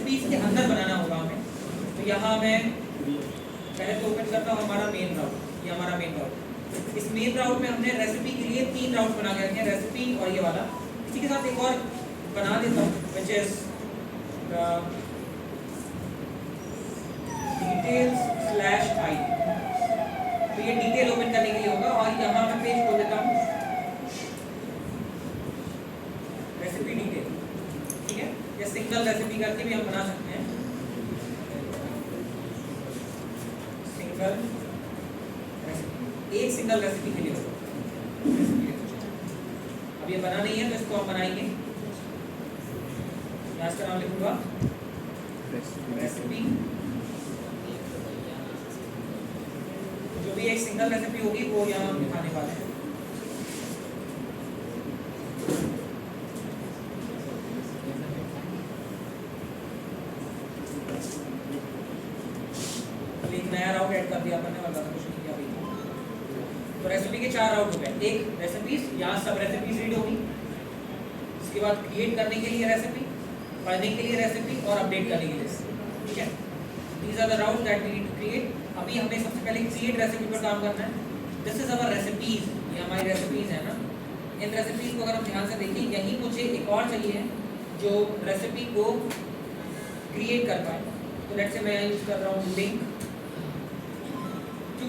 Recipes के अंदर बनाना होगा हमें। तो यहाँ मैं पहले तो ओपन करता हूँ हमारा मेन राउट, ये हमारा मेन राउट। इस मेन राउट में हमने रेसिपी के लिए 3 राउट बना के रखे हैं, रेसिपी और ये वाला। इसी के साथ एक और बना देता हूँ विच इज details/i। तो ये डिटेल ओपन करने के लिए होगा और यहाँ मैं पेज खोल देता हूँ रेसिपी डिटेल, ठीक है। या सिंगल रेसिपी करके भी हम बना सकते हैं, सिंगल रेसिपी, एक सिंगल रेसिपी के लिए होगा। अब ये बना नहीं है तो इसको हम बनाएंगे। यहाँ इसका नाम लिखूंगा रेसिपी। जो भी एक सिंगल रेसिपी होगी वो यहाँ हम दिखाने वाले हैं। एक नया राउट ऐड कर दिया आपने और ज़्यादा कुछ नहीं किया अभी। तो रेसिपी के 4 राउट हो गए। एक रेसिपीज, यहाँ सब रेसिपीज रीड होगी। इसके बाद क्रिएट करने के लिए रेसिपी, पढ़ने के लिए रेसिपी और अपडेट करने के लिए, ठीक है। These are the routes that we need to create। अभी हमें सबसे पहले क्रिएट रेसिपी पर काम करना है। दिस इज अवर रेसिपीज, ये हमारी रेसिपीज है ना। इन रेसिपीज को अगर हम ध्यान से देखें, यहीं मुझे एक और चाहिए जो रेसिपी को क्रिएट कर पाए। तो लेट्स से मैं यहाँ यूज कर रहा हूँ लिंक टू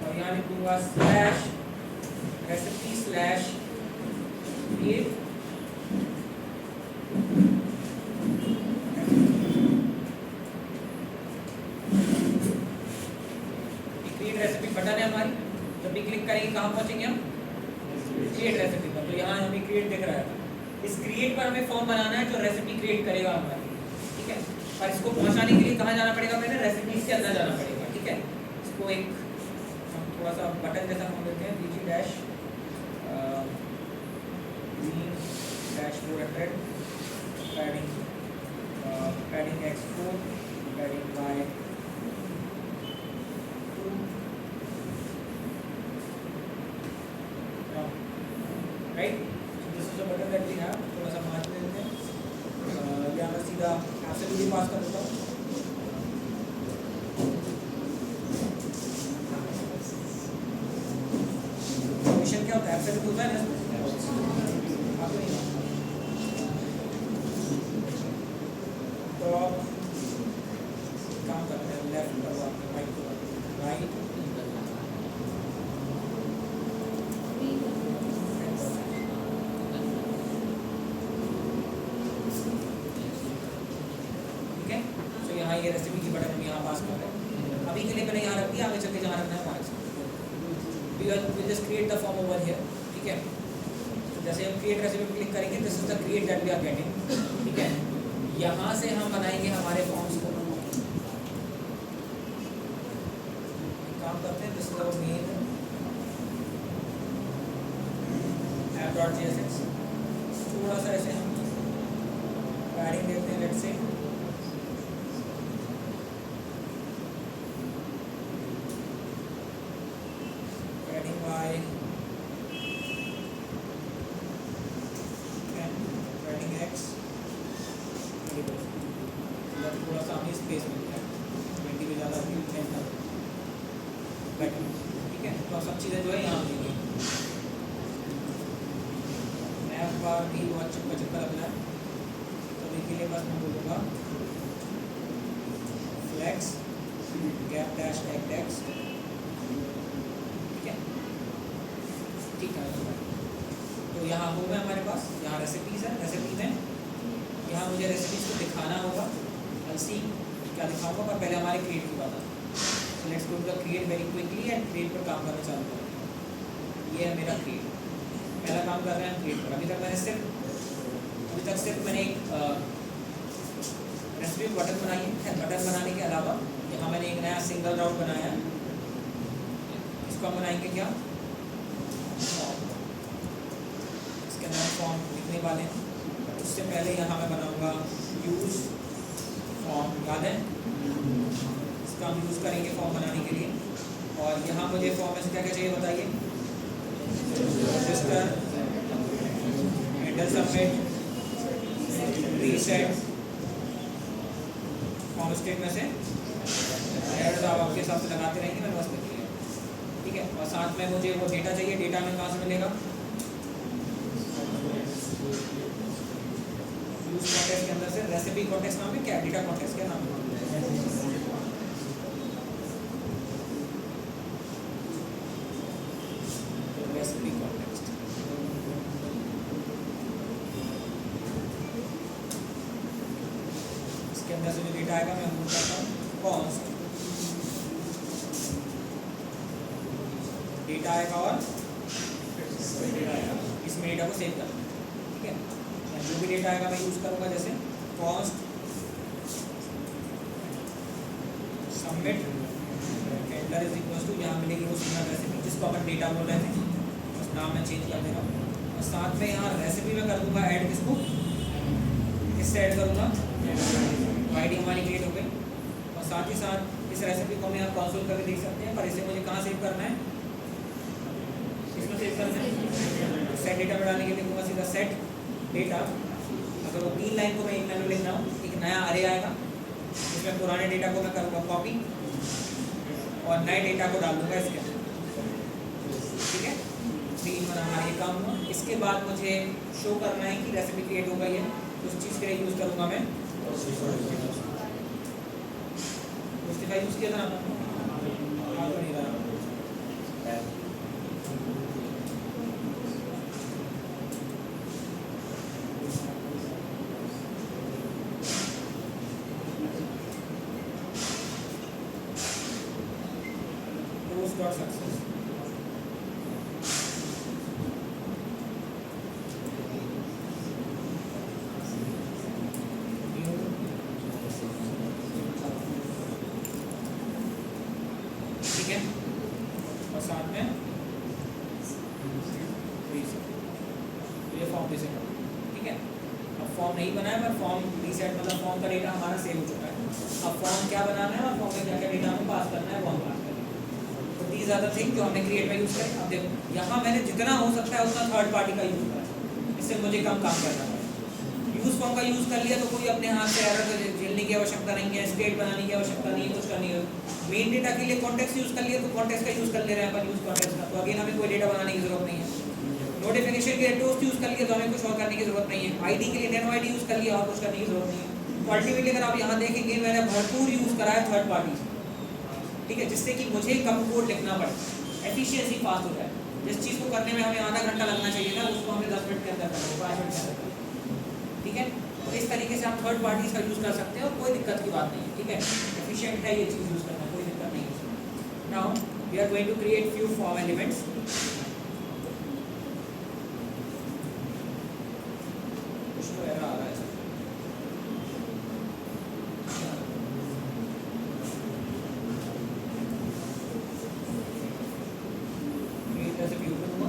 और यहाँ लिखूंगा slash recipe slash create. Create recipe button है हमारी, जब भी क्लिक करेंगे कहाँ पहुंचेंगे हम? क्रिएट रेसिपी पर। तो यहाँ हमें क्रिएट दिख रहा है। इस क्रिएट पर हमें फॉर्म बनाना है जो रेसिपी क्रिएट करेगा हमारी, ठीक है। और इसको पहुंचाने के लिए कहाँ जाना पड़ेगा? पहले रेसिपीज के अंदर जाना पड़ेगा, ठीक है। इसको एक थोड़ा सा बटन जैसा हम देते हैं, DG dash -400 padding X4 padding Y2 right. This is the button that we have. थोड़ा सा मार्जिन दे देते हैं या मैं सीधा एब्सोल्यूटली पास कर देता हूँ। मिशन क्या होता है? एब्सोल्यूट होता है ना, आपको नहीं। तो काम करते हैं, लेफ्ट करवा राइट राइट यहाँ ये रेसिपी की बटन हम यहाँ पास कर रहे हैं। अभी के लिए मैंने यहाँ रख दिया, आगे चल के जहाँ रखना है वहाँ रख। We just create the form over here, ठीक है। तो जैसे हम क्रिएट रेसिपी पर क्लिक करेंगे, this is the create that we are getting, ठीक है। यहाँ से हम बनाएंगे हमारे फॉर्म्स को। काम करते हैं, this is our main app.jsx। थोड़ा सा ऐसे हम पैडिंग देते हैं, लेट्स से थोड़ा सा हमें स्पेस मिलता है 20 में ज़्यादा ठीक है। तो सब चीज़ें जो है यहाँ देंगे। मैप बार भी बहुत चक्कर लगना है, तो इसके लिए बस मैं बोलूँगा फ्लेक्स गैप डैश टेक्स्ट, ठीक है। ठीक है, तो यहाँ होगा हमारे पास, यहाँ रेसिपीज़ है। रेसिपी में यहाँ मुझे रेसिपीज़ को दिखाना होगा। सी क्या दिखाऊंगा, पर पहले हमारे क्रिएट की बात है। So let's go to the create very quickly and create पर काम करना चालू करते हैं। ये है मेरा क्रिएट, पहला काम कर रहे हैं क्रिएट पर। अभी तक सिर्फ मैंने एक रेसिपी बटन बनाई है। बटन बनाने के अलावा यहाँ मैंने एक नया सिंगल राउट बनाया है। इसको हम बनाएंगे क्या? इसके अंदर फॉर्म लिखने वाले हैं। उससे पहले यहाँ मैं बनाऊँगा यूज फॉर्म, याद है इसका हम यूज़ करेंगे फॉर्म बनाने के लिए। और यहाँ मुझे फॉर्म में से क्या क्या चाहिए बताइए। Register, handle submit, reset, form state में से एरर्स आप आपके हिसाब से लगाते रहेंगे, मैंने बस लिख लिया, ठीक है। और साथ में मुझे वो डेटा चाहिए, डेटा में कहाँ से मिलेगा, यूज कॉन्टेक्स्ट के अंदर से। रेसिपी कॉन्टेक्स्ट नाम है क्या, डेटा कॉन्टेक्स्ट क्या नाम है, रेसिपी कॉन्टेक्स्ट। इसके अंदर से जो डेटा आएगा मैं मूव करता हूँ कॉन्स्ट, डेटा आएगा और इसमें डेटा को सेव करना, ठीक है। जो भी डेटा आएगा मैं यूज करूंगा, जैसे cost submit enter is equal to, यहाँ मिलेगी वो सिंगल रेसिपी जिसको अपन डेटा बोल रहे थे, बस नाम मैं चेंज कर देगा। और साथ में यहाँ रेसिपी में कर दूंगा ऐड, किसको, किससे ऐड करूँगा, आईडी हमारी क्रिएट हो गई। और साथ ही साथ इस रेसिपी को हम यहाँ कंसोल करके देख सकते हैं, पर इसे मुझे कहाँ सेव करना है, इसमें सेव करना है। सेट डेटा में डालने के लिए देखूँगा सीधा सेट डेटा। अगर वो 3 लाइन को मैं एक लाइन में लिख रहा हूँ, एक नया अरे आएगा, इसमें पुराने डेटा को मैं करूँगा कॉपी और नए डेटा को डाल दूँगा इसके अंदर, ठीक है। 3 में हमारा ये काम हुआ। इसके बाद मुझे शो करना है कि रेसिपी क्रिएट हो गई है, तो उस चीज़ के लिए यूज़ करूँगा मैं जस्टिफाई यूज़ किया था ना, तो नहीं रहा सक्सेस। ठीक है, और साथ में ये फॉर्म रीसेट, ठीक है। अब फॉर्म नहीं बनाया, पर फॉर्म रीसेट मतलब फॉर्म का डेटा हमारा सेव हो चुका है। अब फॉर्म क्या बनाना है और फॉर्म में क्या क्या डेटा हमें पास करना है वो हम पास करेंगे। तो दीज आर द थिंग जो हमने क्रिएट में यूज़ करें। अब देखो यहाँ मैंने जितना हो सकता है उतना थर्ड पार्टी का यूज़ करा, इससे मुझे कम काम करना है। यूज़ फॉर्म का यूज़ कर लिया तो कोई अपने हाथ से एरर झेलने की आवश्यकता नहीं है, स्टेट बनाने की आवश्यकता नहीं है, कुछ करनी है। मेन डेटा के लिए कॉन्टेक्स्ट यूज़ कर लिया तो कॉन्टेक्स्ट का यूज़ कर ले रहे हैं अपन, यूज़ कॉन्टेक्स्ट का, तो अगेन हमें कोई डेटा बनाने की जरूरत नहीं है। नोटिफिकेशन के लिए टोस्ट यूज़ कर लिया तो हमें कुछ और करने की जरूरत नहीं है। आईडी के लिए नैनो आईडी यूज़ कर लिया और कुछ करने की जरूरत नहीं है। तो अल्टीमेटली अगर आप यहाँ देखेंगे मैंने भरपूर यूज़ करा है थर्ड पार्टी, ठीक है, जिससे कि मुझे कम कोड लिखना पड़े, एफिशिएंसी फास्ट हो जाए। जिस चीज़ को करने में हमें आधा घंटा लगना चाहिए ना, उसको हमें 10 मिनट के अंदर करना है, 5 मिनट के अंदर, ठीक है। तो इस तरीके से आप थर्ड पार्टीज का यूज़ कर सकते हैं और कोई दिक्कत की बात नहीं है, ठीक है। एफिशिएंट है ये चीज़ यूज़ करना, कोई दिक्कत नहीं है। Now we are going to create few form elements. कुछ तो एरर आ रहा है सर, से व्यू करूँगा,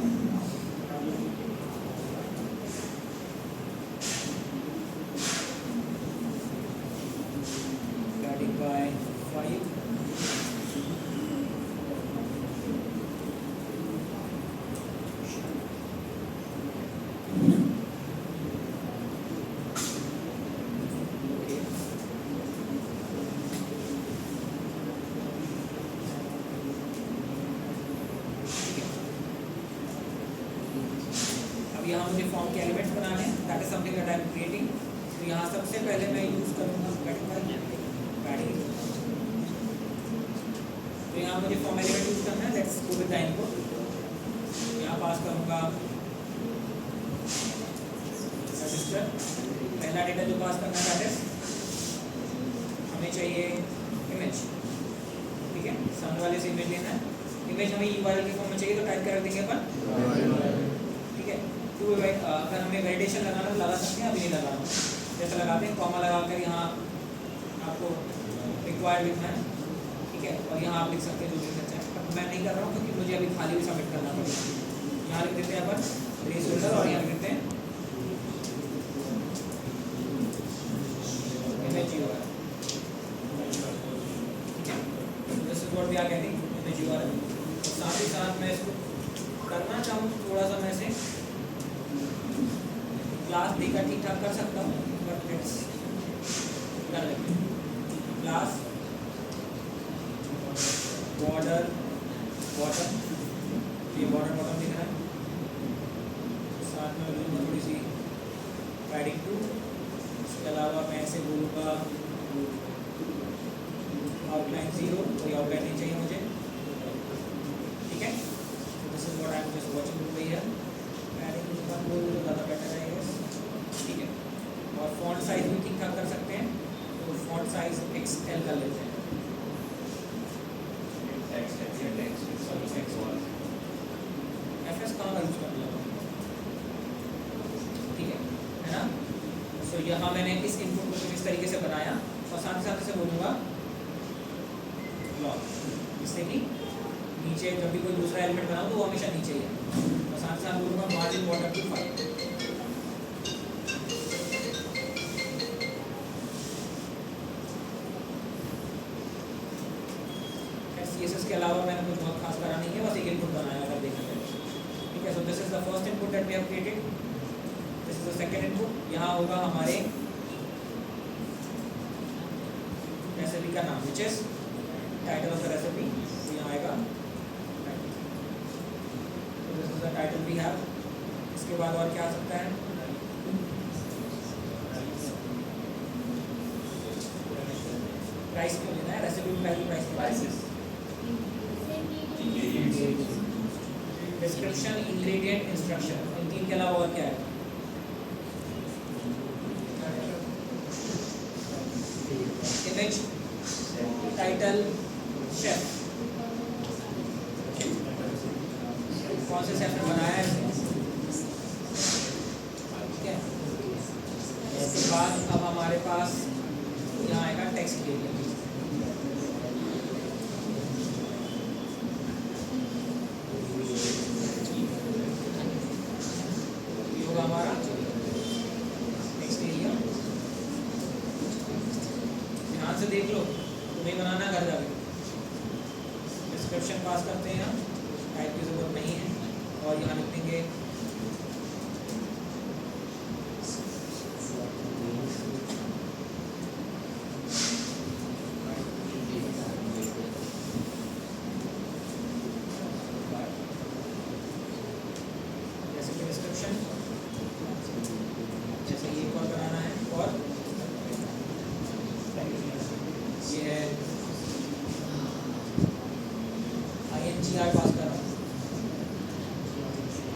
starting by 5, यहाँ मुझे फॉर्म के एलिमेंट्स बनाने हैं, that is something that I am creating. तो यहाँ सबसे पहले मैं यूज़ करूँगा पैडिंग। तो यहाँ मुझे फॉर्म एलिमेंट यूज़ करना है, let's go with the input. यहाँ पास करूँगा रजिस्टर, पहला डेटा जो पास करना है दैट इज हमें चाहिए इमेज, ठीक है। सामने वाले से इमेज लेना है, इमेज हमें URL के फॉर्म में चाहिए तो टाइप कर देंगे अपन, ठीक है। तो अगर हमें वैलिडेशन लगाना तो लगा सकते हैं, अभी नहीं लगाना, जैसे लगाते हैं कॉमा लगाकर यहाँ आपको रिक्वायर्ड लिखना है, ठीक है। और यहाँ आप लिख सकते हैं जो लिख सकते हैं, पर मैं नहीं कर रहा हूँ क्योंकि मुझे अभी खाली भी सबमिट करना पड़ेगा। यहाँ लिख देते हैं अपन प्लेसहोल्डर और यहाँ लिख देते हैं इमेज URL, ठीक है। what we are getting in the URL. तो साथ ही साथ मैं इसको करना चाहूँ थोड़ा सा मैं से क्लास देकर ठीक ठाक कर सकता हूँ, बट लेट्स कर लेते हैं। क्लास बॉर्डर बॉटम, ये बॉर्डर बॉटम दिख रहा है, साथ में लूँगा थोड़ी सी पैडिंग टू। इसके अलावा मैं ऐसे बोलूँगा आउटलाइन 0, कोई आउटलाइन नहीं चाहिए मुझे, ठीक है। तो this is what I am just watching over here. Padding to बोल तो ज़्यादा बेटर है यस, ठीक है। और फॉन्ट साइज भी ठीक ठाक कर सकते हैं, तो फॉन्ट साइज XL कर लेते हैं। FS कहाँ का यूज कर लिया, ठीक है ना। सो यहाँ मैंने इस इनपुट को इस तरीके से बनाया और साथ ही साथ इसे बोलूँगा ब्लॉक, जिससे कि नीचे जब भी कोई दूसरा एलिमेंट बनाऊँ तो वो हमेशा नीचे ही है। और साथ ही साथ बोलूँगा मार्जिन बॉर्डर टू 5। CSS के अलावा मैंने कुछ बहुत खास करा नहीं है, बस एक इनपुट बनाया अगर देखा जाए, ठीक है। So this is the first input that we have created, this is the second input. यहाँ होगा हमारे रेसिपी का नाम, which is title of the recipe, तो यहाँ आएगा this is the title we have. इसके बाद और क्या आ सकता है, प्राइस क्यों लेना है, रेसिपी में पहले प्राइस, डिस्क्रिप्शन, इंग्रेडिएंट, इंस्ट्रक्शन, इन तीन के अलावा और क्या है, इमेज, टाइटल, शेफ। कौन से शेफ ने बनाया है, ठीक है। इसके बाद अब हमारे पास यहाँ आएगा टेक्स्ट एरिया, हमारा टेक्स्ट एरिया। ध्यान से देख लो, तुम्हें बनाना घर जाके। डिस्क्रिप्शन पास करते हैं, टाइप की जरूरत नहीं है, और यहाँ लिख देंगे INGR पास कर रहा हूँ,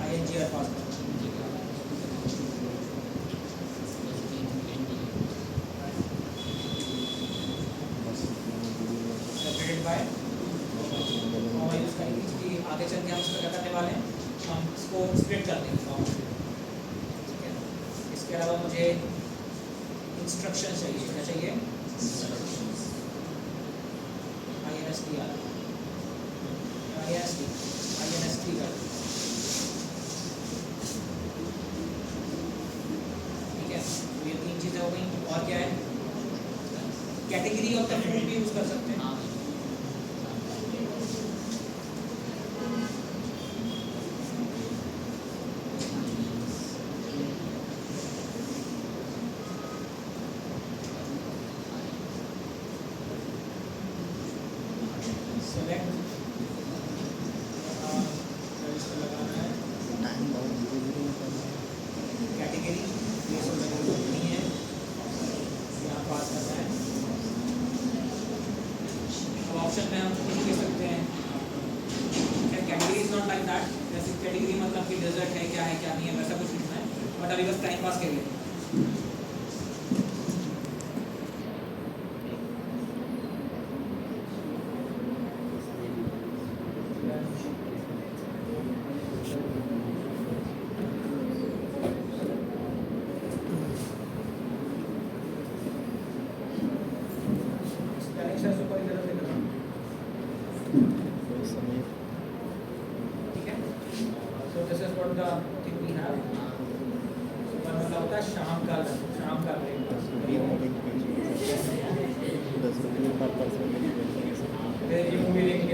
INGR पास कर रहा हूँ, सेपरेटेड बाय कॉमा यूज करेंगे, क्योंकि आगे चल के हम इसको क्या करने वाले हैं, हम इसको स्प्लिट कर देंगे कॉमा, ठीक है। इसके अलावा मुझे इंस्ट्रक्शन चाहिए, क्या चाहिए, INST कर, ठीक है। तो ये तीन चीज़ें हो गई, और क्या है, कैटेगरी ऑफ द फूड भी यूज कर सकते हैं, सेलेक्ट कैटेगरी, ये सब जरूरत नहीं है, यहाँ पास करना है। अब ऑप्शन में हम कुछ लिख सकते हैं, category is not like that, जैसे कैटेगरी मतलब कि डेजर्ट है, क्या है क्या नहीं है, वैसा कुछ लिखना है, बट अभी बस टाइम पास के लिए। ठीक है, so this is what the thing we have. सुबह मतलब होता है शाम का ब्रेकफास्ट, फिर ये मूवी देखने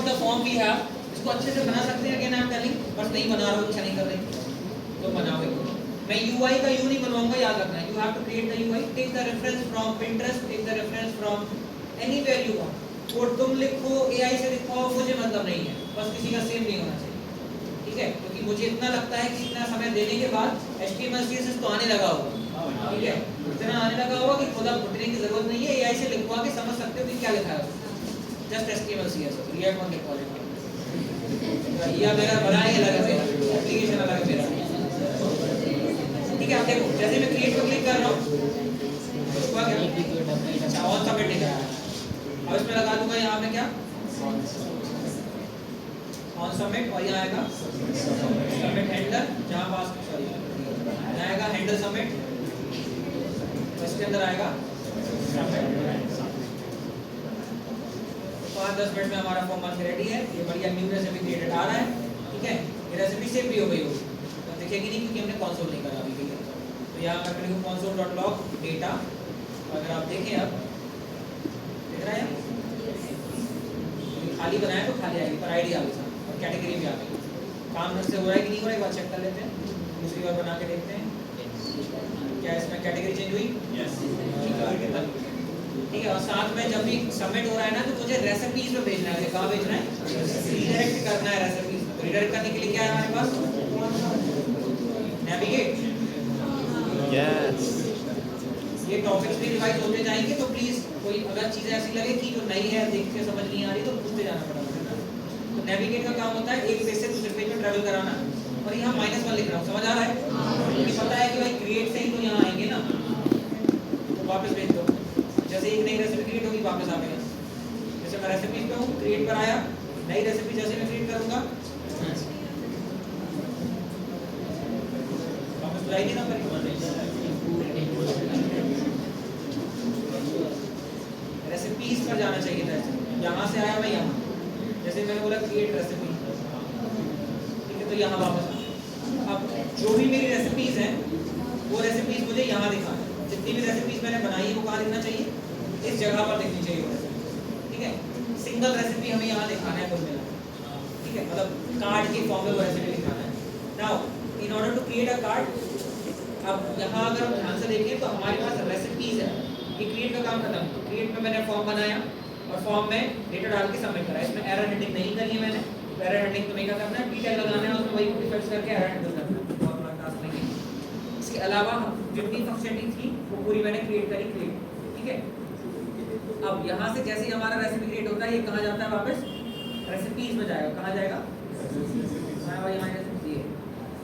what the form we have, इसको अच्छे से बना सकते हैं अगेन आई एम टेलिंग, बस नहीं बना रहा हूँ, अच्छा नहीं कर रहे तो बनाओगे। मैं UI का U नहीं बनवाऊंगा, याद रखना है, you have to create the UI, take the reference from Pinterest, take the reference from anywhere you want, वो तुम लिखो AI से लिखो मुझे मतलब नहीं है, बस किसी का सेम नहीं होना चाहिए, ठीक है, क्योंकि मुझे इतना लगता है कि इतना समय देने के बाद HTML CSS तो आने लगा होगा, ठीक है, इतना आने लगा होगा कि खुद घुटने की जरूरत नहीं है, AI से लिखवा के समझ सकते हो कि क्या लिखा है, जस्ट HTML CSS, React मत लिखवा लेना, ये मेरा बना ही अलग है, एप्लीकेशन अलग है मेरा, ठीक है। आप देखो जैसे मैं क्रिएट पर क्लिक कर रहा हूँ, अच्छा ऑन सबमिट नहीं करा, अब इसमें लगा दूंगा यहाँ पे क्या ऑन सबमिट, और यहाँ आएगा सबमिट हैंडलर, जहाँ पास सॉरी यहाँ आएगा हैंडल सबमिट, तो इसके अंदर आएगा 5-10 मिनट में हमारा फॉर्म बन के रेडी है, ये बढ़िया न्यू रेसिपी क्रिएटेड आ रहा है, ठीक है, ये रेसिपी सेव भी हो गई होगी, तो दिखेगी नहीं क्योंकि हमने कंसोल नहीं करा अभी, ठीक है, तो यहाँ मैं करूँगा console.log डेटा, अगर आप देखें अब देख रहा है खाली बनाया तो खाली आएगी, पर आईडी आ गई साथ और कैटेगरी भी आ गई, काम ढंग से हो रहा है कि नहीं हो रहा है एक बार चेक कर लेते हैं, दूसरी बार बना के देखते हैं क्या इसमें कैटेगरी चेंज हुई, ठीक है, और साथ में जब भी सबमिट हो रहा है ना तो मुझे रेसिपीज में भेजना है, कहाँ भेजना है, रिडायरेक्ट करना है रेसिपीज, तो रिडायरेक्ट करने के लिए क्या है हमारे पास, नेविगेट, यस, ये टॉपिक्स भी रिवाइज होते जाएंगे, तो प्लीज कोई अगर चीजें ऐसी लगे कि जो नई है देख के समझ नहीं आ रही तो पूछते जाना पड़ेगा, तो नेविगेट का काम होता है एक पेज से दूसरे पेज में ट्रैवल कराना, और यहाँ -1 लिख रहा हूँ, समझ आ रहा है, मुझे पता है कि भाई क्रिएट से ही तो यहाँ आएंगे ना, तो वापस भेज दो, जैसे एक नई रेसिपी क्रिएट होगी वापस आ गया, जैसे मैं रेसिपी पे हूँ क्रिएट पर आया, नई रेसिपी जैसे मैं क्रिएट करूँगा वापस बुलाएगी ना रेसिपीज पर जाना चाहिए था, यहाँ से आया मैं यहाँ, जैसे मैंने बोला क्रिएट रेसिपी, ठीक है, तो यहाँ वापस अब जो भी मेरी रेसिपीज हैं वो रेसिपीज मुझे यहाँ दिखाना है, जितनी भी रेसिपीज मैंने बनाई है वो कहाँ लिखना चाहिए, इस जगह पर लिखनी चाहिए वो रेसिपी, ठीक है, सिंगल रेसिपी हमें यहाँ दिखाना है कुल मिला, ठीक है, मतलब कार्ड के फॉर्म में वो रेसिपी दिखाना है। Now in order to create a card, अब यहाँ अगर हम ध्यान से देखें तो हमारे पास रेसिपीज है, ये क्रिएट का काम खत्म, तो क्रिएट में मैंने फॉर्म बनाया और फॉर्म में डेटा डाल के सबमिट करा, इसमें एरर हेडिंग नहीं करी है मैंने, एरर हेडिंग तो नहीं क्या करना है, डिटेल लगाना है, उसमें वही फिक्स करके एरर हैंडल करना है, बहुत बड़ा टास्क नहीं है। इसके अलावा जितनी फंक्शनलिटी थी वो पूरी मैंने क्रिएट करी, ठीक है। अब यहाँ से जैसे ही हमारा रेसिपी क्रिएट होता है ये कहाँ जाता है, वापस रेसिपीज में जाएगा, कहाँ जाएगा,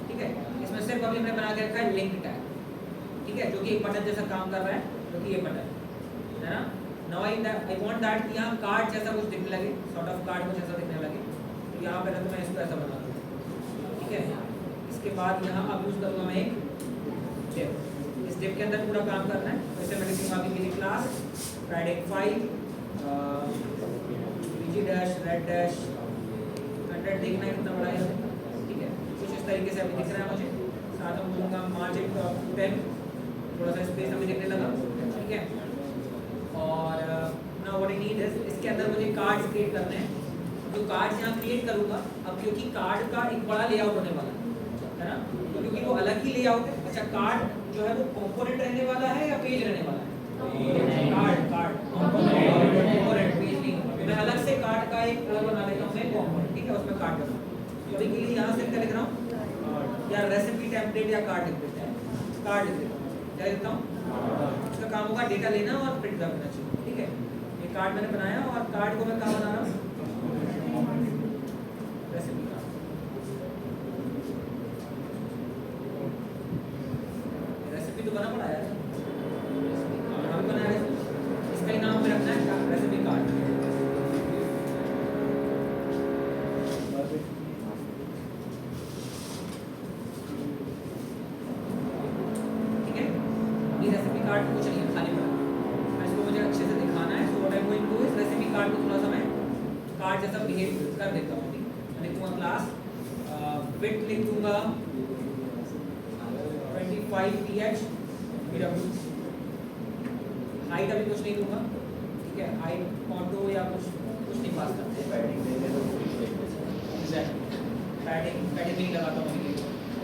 ठीक है, इसमें सिर्फ अभी हमने बना के रखा है लिंक टैग, ठीक है, जो कि एक बटन जैसा काम कर रहा है, जो कि ये बटन है ना। नाउ आई वांट दैट कि यहाँ कार्ड जैसा कुछ दिखने लगे, सॉर्ट ऑफ कार्ड कुछ ऐसा दिखने लगे, तो यहाँ पे तो मैं इसको ऐसा बना दूँगा, ठीक है। इसके बाद यहाँ अब यूज़ करूँगा मैं एक डिव, इस डिव के अंदर पूरा काम करना है, तो इसे मैं लिखूँगा अभी मेरी class Friday 5 BG dash red dash 100 देखना है कितना बड़ा है, ठीक है, कुछ इस तरीके से अभी दिख रहा है मुझे, साथ में बोलूँगा मार्जिन 10, थोड़ा सा स्पेस हमें दिखने लगा, ठीक है। और now what I need is, इसके अंदर मुझे कार्ड्स क्रिएट करने हैं, जो कार्ड्स यहाँ क्रिएट करूँगा, अब क्योंकि कार्ड का एक बड़ा लेआउट होने वाला है ना, तो क्योंकि वो अलग ही लेआउट है। अच्छा, कार्ड जो है वो कंपोनेंट रहने वाला है या पेज रहने वाला है, कार्ड कंपोनेंट पेज नहीं, मैं अलग से कार्ड का एक बना लेता हूँ मैं कंपोनेंट, ठीक है, उसमें कार्ड बना, तो अभी के लिए यहाँ से क्या लिख रहा हूँ, या रेसिपी टेम्पलेट या कार्ड लिख देते हैं, कार्ड लिख देता हूँ, क्या लिखता हूँ, इसका काम होगा डेटा लेना और प्रिंट करना चाहिए, ठीक है। ये कार्ड मैंने बनाया और कार्ड को मैं कहाँ बना रहा हूँ, रेसिपी का, रेसिपी तो बना पड़ा है, हम बना रहे, इसका ही नाम पे रखना है रेसिपी कार्ड, कार्ड कुछ नहीं खाली पड़ा, इसको मुझे अच्छे से दिखाना है, so what I am going two is recipe card को थोड़ा सा मैं कार्ड जैसा बिहेव कर देता हूँ, ठीक, मैं लिखूँगा क्लास विड्थ लिख दूँगा 25 ph, हाइट अभी कुछ नहीं दूँगा, ठीक ठीक है, हाइट ऑटो या कुछ नहीं पास करते हैं। पैडिंग नहीं लगाता हूँ अभी।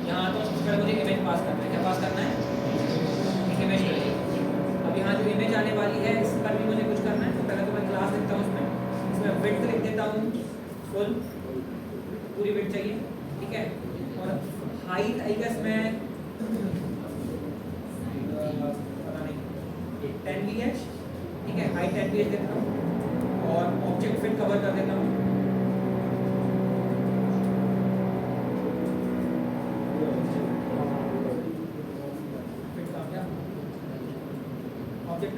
यहाँ तो सबसे पहले मुझे इमेज पास करना है। क्या पास करना है? एक इमेज कर ली। अब यहाँ जो इमेज आने वाली है इस पर भी मुझे कुछ करना है। तो पहले तो मैं क्लास लिखता हूँ इसमें विड्थ लिख देता हूँ, फुल पूरी विड्थ चाहिए, ठीक है। और हाइट आई गेस मैं पता नहीं 10 ph, ठीक है, हाइट 10 ph देता हूँ और ऑब्जेक्ट फिट कवर कर देता हूँ। ऑब्जेक्ट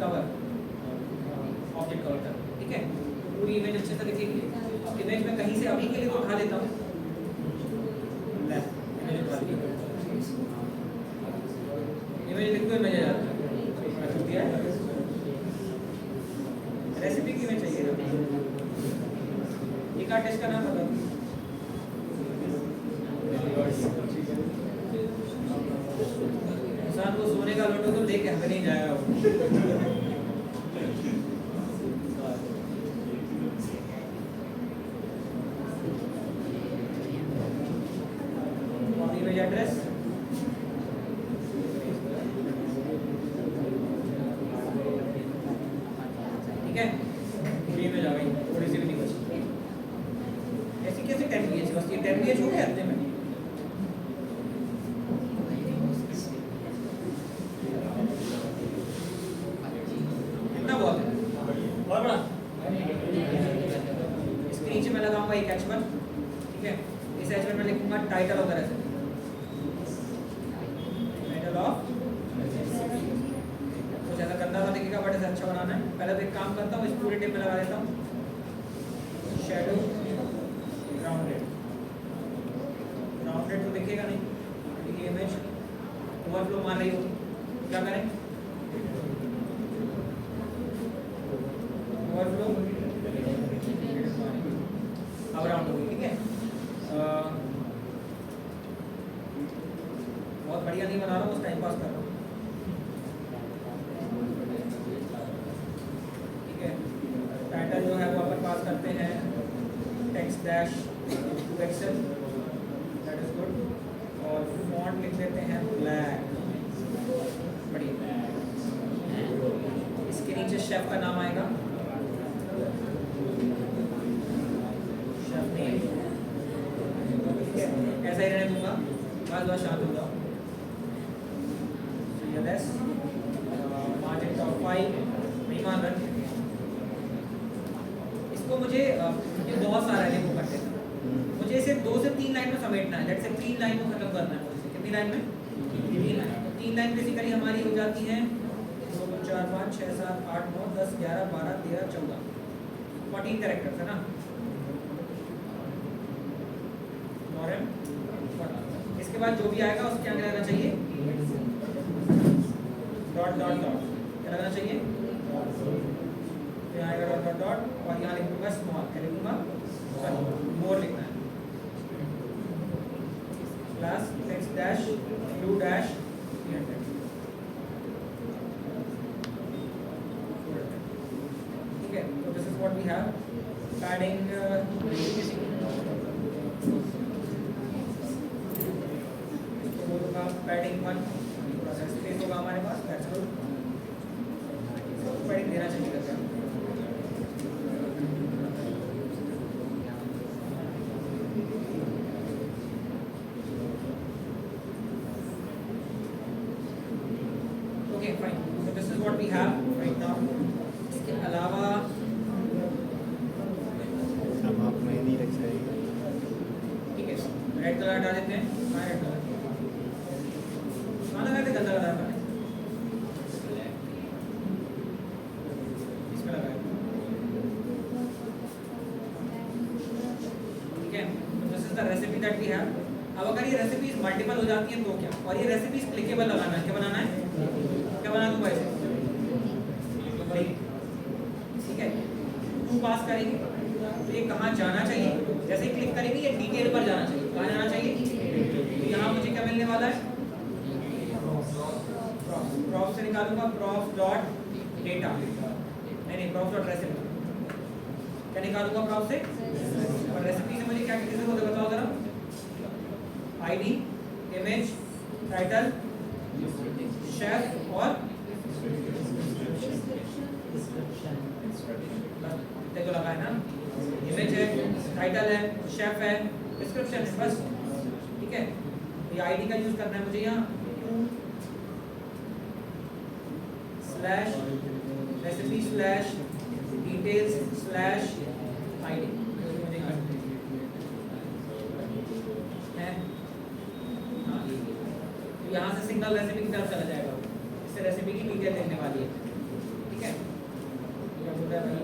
कवर कर, ठीक है। पूरी इमेज अच्छे से दिखेगी। इमेज में कहीं से अभी के लिए तो उठा लेता हूँ, इमेज लिख दो, इमेज आ जाता है। रेसिपी की इमेज चाहिए ना, एक आर्टिस्ट का नाम बताओ। इंसान को सोने का लोटो तो लेके हमें नहीं जाएगा वो। इमेज एड्रेस, ठीक है, पूरी इमेज आ गई, थोड़ी सी भी नहीं बची। ऐसी कैसे 10 ph? बस ये 10 ph हो गया हफ्ते में। कितना बहुत है? बहुत बड़ा। इसके नीचे मैं लगाऊंगा एक H1, ठीक है। इस H1 में लिखूंगा title of the recipe, title of. कुछ ऐसा गंदा सा दिखेगा बट ऐसा अच्छा बनाना है। पहले तो एक काम करता हूँ, इस पूरे टेप में लगा देता हूँ शेडो राउंडेड तो दिखेगा नहीं, क्योंकि इमेज ओवरफ्लो मार रही होगी। क्या करें? ओवरफ्लो अब राउंड होगी, ठीक है। बहुत बढ़िया नहीं बना रहा हूँ, बस टाइम पास कर रहा हूँ, ठीक है। टाइटल जो है वो अपन पास करते हैं text dash to pixel, that is good. और फॉन्ट लिख देते हैं ब्लैक, बढ़िया। इसके नीचे शेफ का नाम आएगा, शेफ नेम, ठीक है। ऐसा ही रहने दूंगा, बाद शांत हो जाओ। मार्जिन टॉप 5 नहीं मान रहे इसको। मुझे ये बहुत सारा है, देखो करते हैं। मुझे इसे 2 से 3 लाइन में समेटना है। लेट्स से 3 लाइन को खत्म करना है। कितनी लाइन में? 3 लाइन। 3 लाइन बेसिकली हमारी हो जाती है 2 2 4 5 6 7 8 9 10 11 12 13 14 14 कैरेक्टर्स है ना। इसके बाद जो भी आएगा उसके आगे लगना चाहिए डॉट डॉट डॉट। क्या लगना चाहिए? यहाँ आएगा डॉट डॉट डॉट और यहाँ लिखूंगा स्मॉल। क्या लिखूंगा? मोर लिखना है। Plus text dash blue dash 300, ठीक है। तो this is what we have. Padding padding 1, थोड़ा सा स्पेस होगा हमारे पास, दैट्स गुड। पैडिंग देना चाहिए करके। Okay fine, so this is what we have right now. इसके अलावा अब आप में नहीं रख जाएगा, ठीक है, रेड कलर हटा देते हैं। हाँ, रेड कलर गंदा लगाया इसमें लगाया, ठीक है। This is the recipe that we have. अब अगर ये रेसिपीज मल्टीपल हो जाती हैं तो क्या? और ये रेसिपीज क्लिकेबल लगाना है। क्या बनाना है? क्या बना दूंगा इसे? ठीक है, 2 पास करेंगे तो ये कहाँ जाना चाहिए? जैसे ही क्लिक करेंगे ये डिटेल पर जाना चाहिए। कहाँ जाना चाहिए? तो यहाँ मुझे क्या मिलने वाला है? प्रॉप से निकालूंगा प्रॉप डॉट डेटा, नहीं प्रॉप डॉट रेसिपी क्या निकालूंगा प्रॉप से, और रेसिपी से मुझे क्या किसी को बताओ जरा, आईडी, इमेज, टाइटल, शेफ और इतने तो लगा है ना, इमेज है, टाइटल है, शेफ है, डिस्क्रिप्शन है, बस ठीक है। ये आईडी का यूज करना है मुझे यहाँ slash recipe slash details slash ID है। हाँ, तो यहाँ से सिंगल रेसिपी की तरफ चला जाएगा, इससे रेसिपी की डिटेल देखने वाली है, ठीक है। क्या बोल रहा है भाई,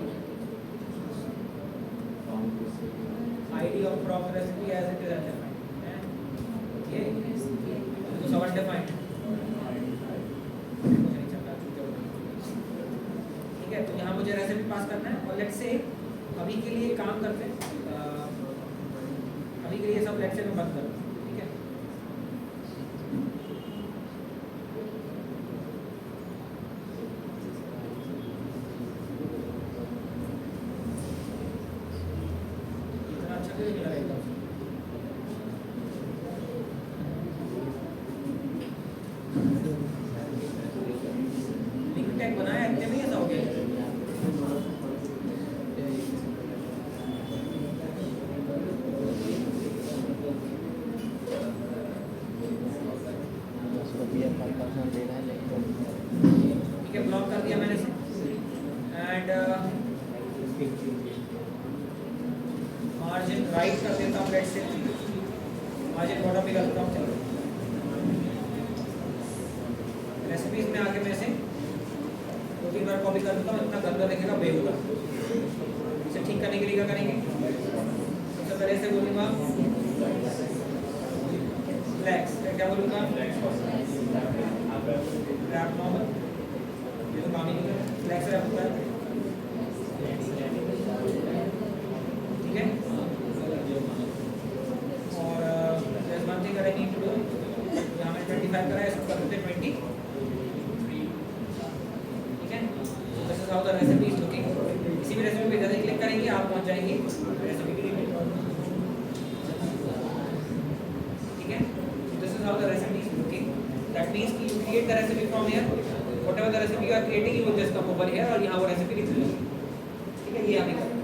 ID of proper recipe as it is undefined है, ये तो सब अनडिफाइंड है, ठीक है। तो यहाँ मुझे रेसिपी पास करना है, और लेट्स से अभी के लिए काम करते हैं, अभी के लिए सब लेक्चर में बंद करो, ठीक है। इतना अच्छा क्यों नहीं लगेगा, लिंक टैग बनाया इतने में ऐसा हो गया। देना है लेकिन ठीक है, ब्लॉक कर दिया मैंने इसे, एंड मार्जिन राइट कर देता हूँ, लेट्स से मार्जिन बॉटम भी कर देता हूँ। चलो रेसिपीज में आके मैं इसे 2-3 बार कॉपी कर देता हूँ, इतना गंदा दिखेगा बेहुदा। इसे ठीक करने के लिए क्या करेंगे, सबसे पहले से बोलूँगा फ्लैक्स, क्या बोलूँगा रैप नॉर्मल, ये तो काम ही नहीं है, फ्लैक्स रैप होता है, ठीक है। और जैसे one thing I need to do, यहाँ मैंने 25 करा है, इसको कर देते हैं 20, ठीक है। This is how the recipe is looking. किसी भी रेसिपी पे जैसे क्लिक करेंगे आप पहुँच जाएंगे रेसिपी की डिटेल, ठीक है। This is how the recipe is looking. That means कि you create the recipe from here, whatever the recipe you are creating, you will just come over here और यहाँ वो recipe लिख लीजिए, ठीक है। ये हमें करना है।